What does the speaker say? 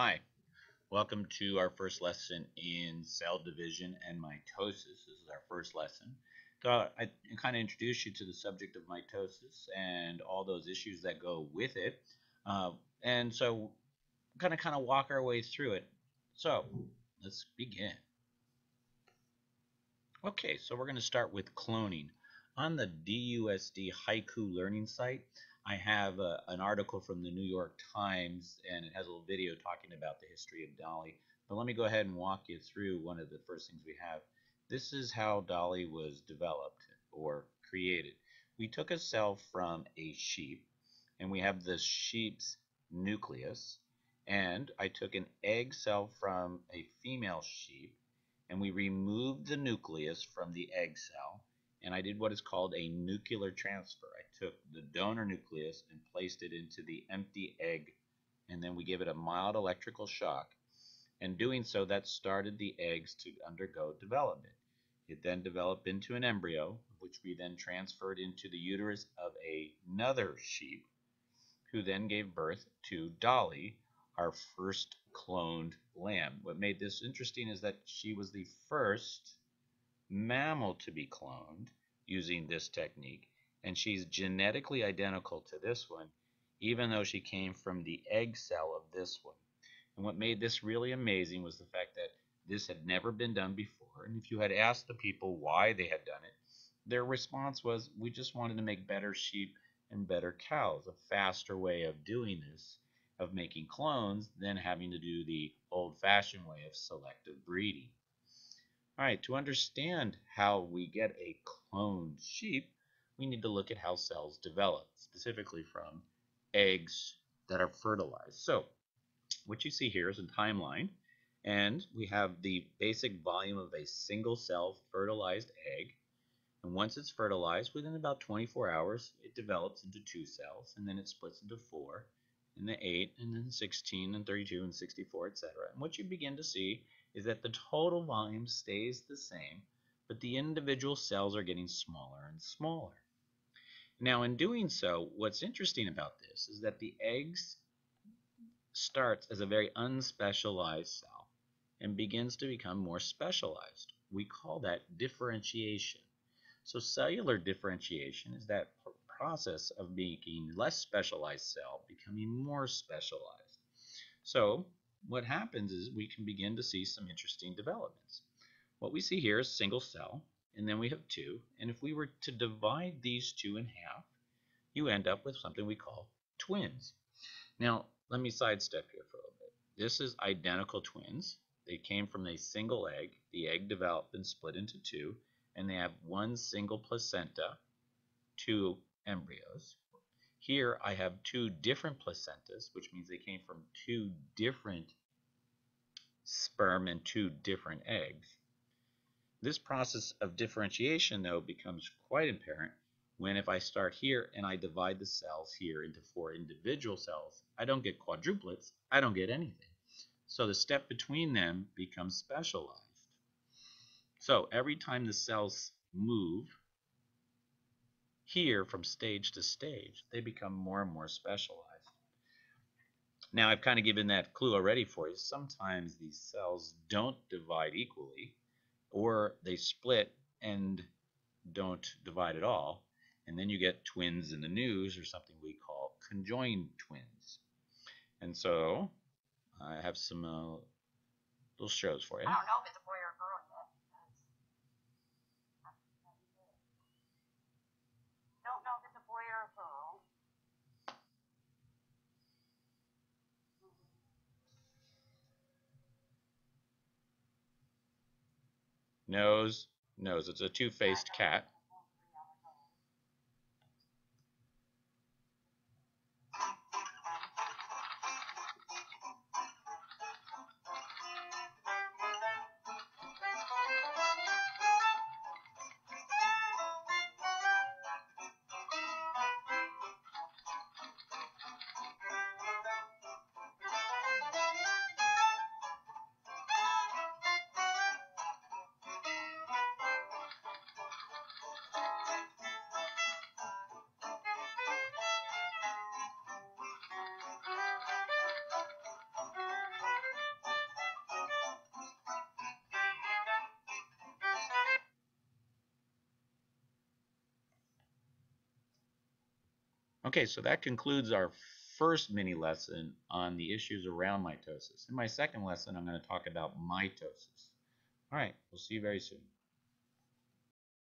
Hi, welcome to our first lesson in cell division and mitosis. This is our first lesson. So I kind of introduce you to the subject of mitosis and all those issues that go with it. Uh, and so I'm going to kind of walk our way through it. So let's begin. Okay, so we're going to start with cloning. On the DUSD Haiku Learning site, I have an article from the New York Times, and it has a little video talking about the history of Dolly. But let me go ahead and walk you through one of the first things we have. This is how Dolly was developed or created. We took a cell from a sheep, and we have the sheep's nucleus, and I took an egg cell from a female sheep, and we removed the nucleus from the egg cell, and I did what is called a nuclear transfer. I took the donor nucleus and placed it into the empty egg, and then we gave it a mild electrical shock. And doing so, that started the eggs to undergo development. It then developed into an embryo, which we then transferred into the uterus of another sheep, who then gave birth to Dolly, our first cloned lamb. What made this interesting is that she was the first mammal to be cloned using this technique, and she's genetically identical to this one, even though she came from the egg cell of this one. And what made this really amazing was the fact that this had never been done before. And if you had asked the people why they had done it, their response was, we just wanted to make better sheep and better cows, a faster way of doing this, of making clones, than having to do the old-fashioned way of selective breeding. All right, to understand how we get a cloned sheep, we need to look at how cells develop, specifically from eggs that are fertilized. So what you see here is a timeline, and we have the basic volume of a single cell fertilized egg. And once it's fertilized, within about 24 hours, it develops into two cells, and then it splits into four, and then 8, and then 16, and 32, and 64, etc. And what you begin to see is that the total volume stays the same, but the individual cells are getting smaller and smaller. Now, in doing so, what's interesting about this is that the eggs starts as a very unspecialized cell and begins to become more specialized. We call that differentiation. So cellular differentiation is that process of making less specialized cell becoming more specialized. So what happens is we can begin to see some interesting developments. What we see here is single cell, and then we have two, and if we were to divide these two in half, you end up with something we call twins. Now, let me sidestep here for a little bit. This is identical twins. They came from a single egg. The egg developed and split into two, and they have one single placenta, two embryos. Here I have two different placentas, which means they came from two different sperm and two different eggs. This process of differentiation, though, becomes quite apparent when if I start here and I divide the cells here into four individual cells, I don't get quadruplets, I don't get anything. So the step between them becomes specialized. So every time the cells move here from stage to stage, they become more and more specialized. Now I've kind of given that clue already for you. Sometimes these cells don't divide equally, or they split and don't divide at all, and then you get twins in the news, or something we call conjoined twins. And so I have some little shows for you. I don't know if it's a boy or a girl yet. Don't know if it's a boy or a girl. Nose. It's a two-faced cat. Okay, so that concludes our first mini lesson on the issues around mitosis. In my second lesson, I'm going to talk about mitosis. All right, we'll see you very soon.